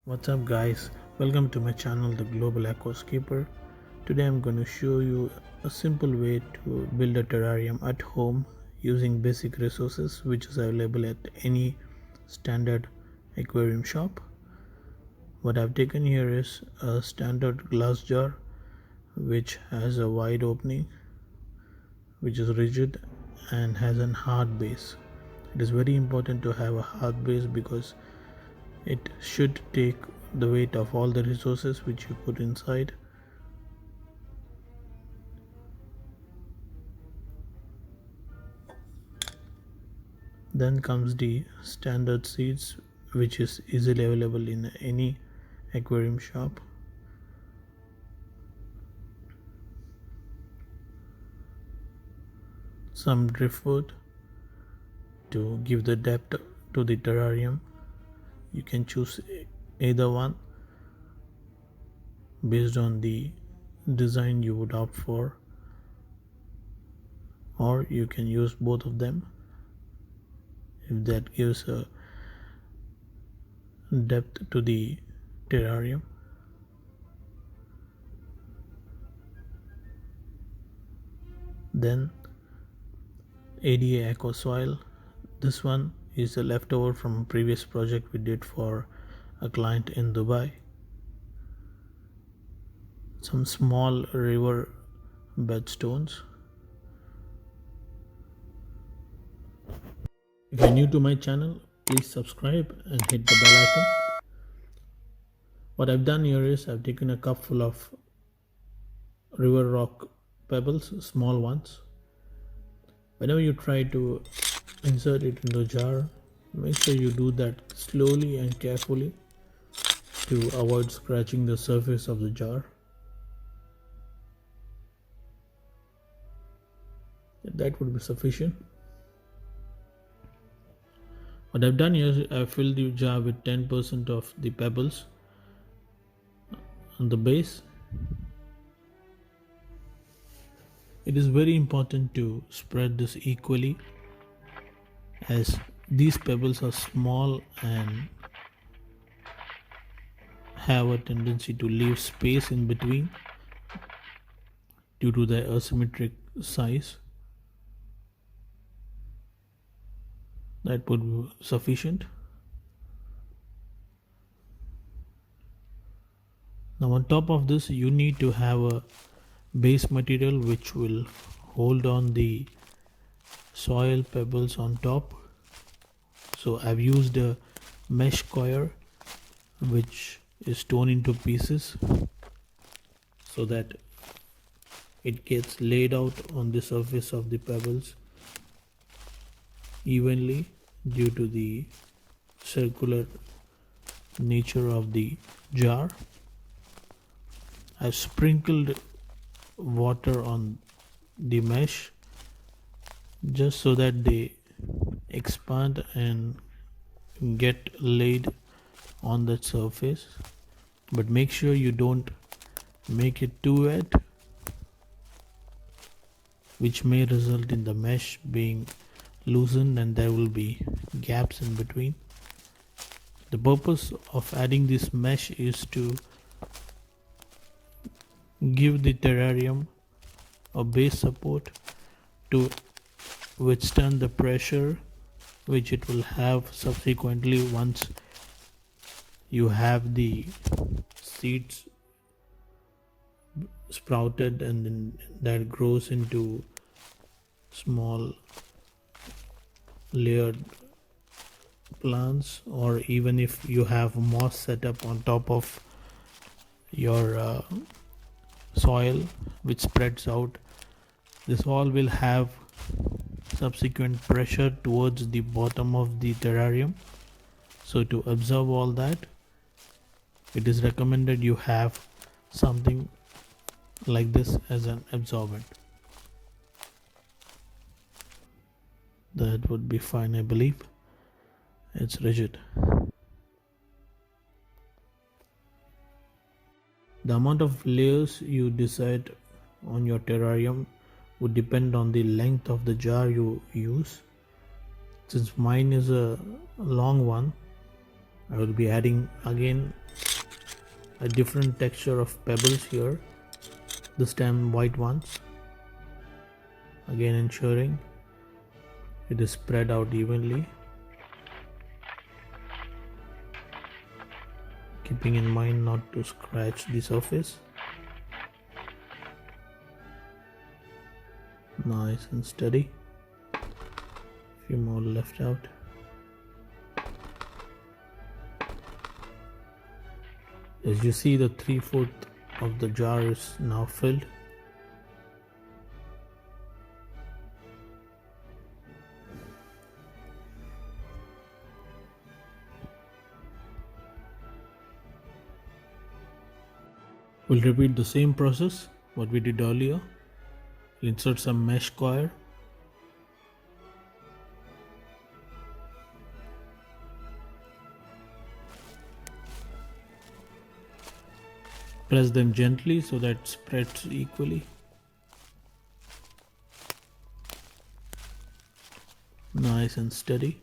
What's up guys, welcome to my channel The Global Aquascaper. Today I'm going to show you a simple way to build a terrarium at home using basic resources which is available at any standard aquarium shop. What I've taken here is a standard glass jar which has a wide opening, which is rigid and has a hard base. It is very important to have a hard base because it should take the weight of all the resources which you put inside. Then comes the standard seeds which is easily available in any aquarium shop. Some driftwood to give the depth to the terrarium. You can choose either one based on the design you would opt for, or you can use both of them if that gives a depth to the terrarium. Then ADA Aqua Soil. This one is a leftover from a previous project we did for a client in Dubai. Some small river bed stones. If you're new to my channel, please subscribe and hit the bell icon. What I've done here is I've taken a cup full of river rock pebbles, small ones. Whenever you try to insert it into the jar, make sure you do that slowly and carefully to avoid scratching the surface of the jar. That would be sufficient. What I've done here is I've filled the jar with 10% of the pebbles on the base. It is very important to spread this equally, as these pebbles are small and have a tendency to leave space in between due to their asymmetric size. That would be sufficient. Now on top of this, you need to have a base material which will hold on the soil pebbles on top. So I've used a mesh coir which is torn into pieces so that it gets laid out on the surface of the pebbles evenly due to the circular nature of the jar. I've sprinkled water on the mesh just so that they expand and get laid on that surface, but make sure you don't make it too wet, which may result in the mesh being loosened and there will be gaps in between. The purpose of adding this mesh is to give the terrarium a base support to withstand the pressure which it will have subsequently once you have the seeds sprouted and then that grows into small layered plants, or even if you have moss set up on top of your soil which spreads out, this all will have subsequent pressure towards the bottom of the terrarium. So to absorb all that, it is recommended you have something like this as an absorbent. That would be fine, I believe. It's rigid. The amount of layers you decide on your terrarium would depend on the length of the jar you use. Since mine is a long one, I will be adding again a different texture of pebbles here, this time white ones, again ensuring it is spread out evenly, keeping in mind not to scratch the surface. Nice and steady. Few more left out. As you see, the 3/4 of the jar is now filled. We'll repeat the same process what we did earlier. Insert some mesh coir. Press them gently so that it spreads equally. Nice and steady.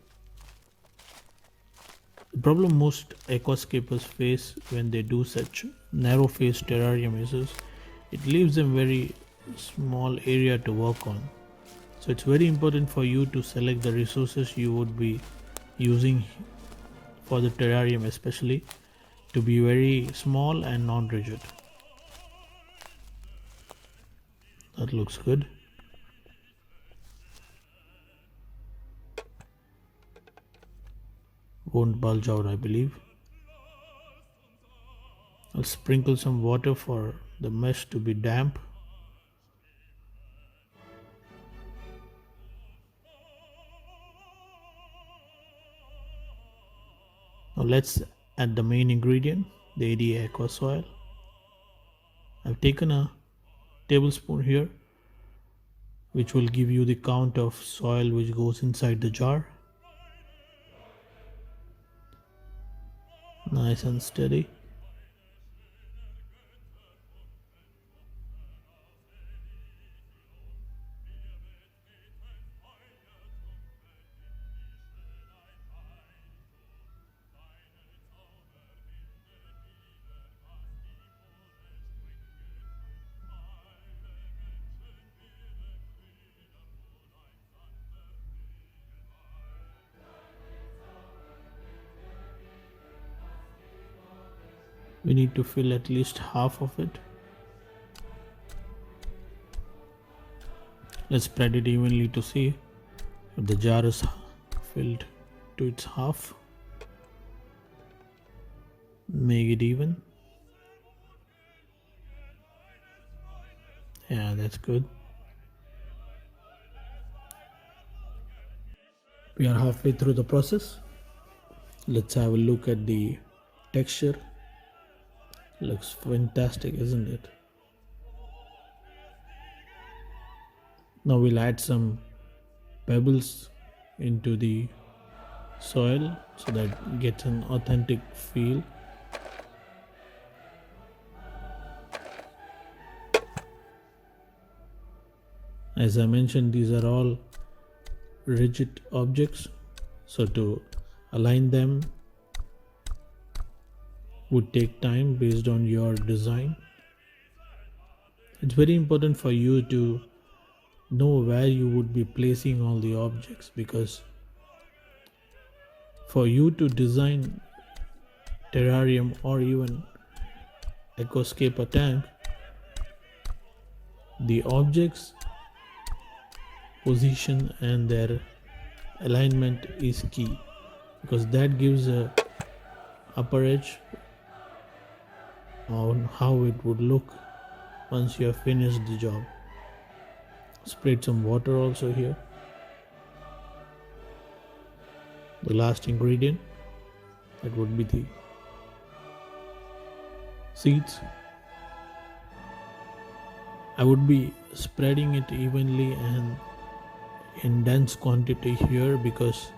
The problem most aquascapers face when they do such narrow face terrarium is it leaves them very small area to work on. So it's very important for you to select the resources you would be using for the terrarium, especially to be very small and non-rigid. That looks good. Won't bulge out, I believe. I'll sprinkle some water for the mesh to be damp. Now let's add the main ingredient, the ADA aqua soil. I've taken a tablespoon here, which will give you the count of soil which goes inside the jar. Nice and steady. We need to fill at least half of it. Let's spread it evenly to see if the jar is filled to its half. Make it even. Yeah, that's good. We are halfway through the process. Let's have a look at the texture. Looks fantastic, isn't it? Now we'll add some pebbles into the soil so that it gets an authentic feel. As I mentioned, these are all rigid objects, so to align them would take time based on your design. It's very important for you to know where you would be placing all the objects, because for you to design terrarium or even aquascape tank, the objects position and their alignment is key, because that gives a upper edge on how it would look once you have finished the job. Sprayed some water also here. The last ingredient, that would be the seeds. I would be spreading it evenly and in dense quantity here, because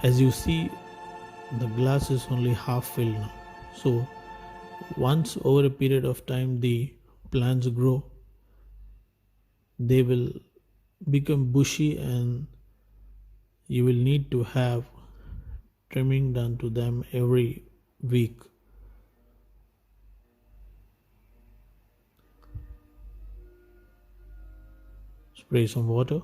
as you see, the glass is only half filled now. So once over a period of time the plants grow, they will become bushy and you will need to have trimming done to them every week. Spray some water.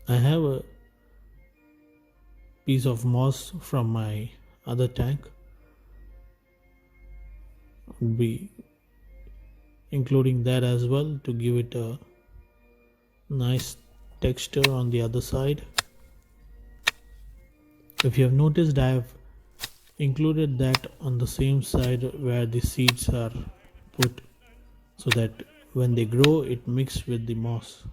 I have a piece of moss from my other tank. I'll be including that as well to give it a nice texture on the other side. If you have noticed, I have included that on the same side where the seeds are put, so that when they grow it mixes with the moss.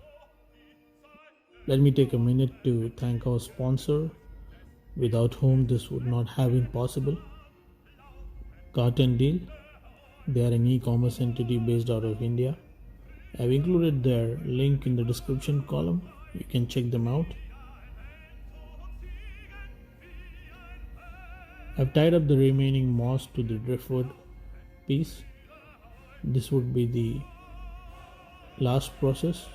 Let me take a minute to thank our sponsor, without whom this would not have been possible. Carton Deal. They are an e-commerce entity based out of India. I've included their link in the description column. You can check them out. I've tied up the remaining moss to the driftwood piece. This would be the last process.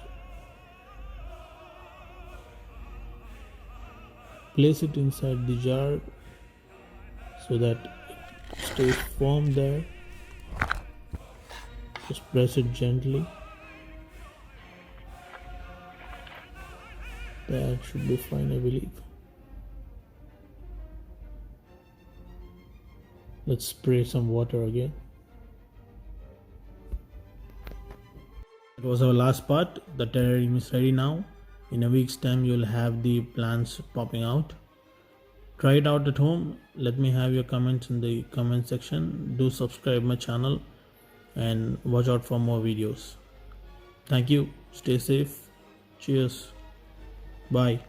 Place it inside the jar so that it stays firm there. Just press it gently. That should be fine, I believe. Let's spray some water again. It was our last part. The terrarium is ready now. In a week's time you'll have the plants popping out. Try it out at home. Let me have your comments in the comment section. Do subscribe my channel and watch out for more videos. Thank you. Stay safe. Cheers. Bye.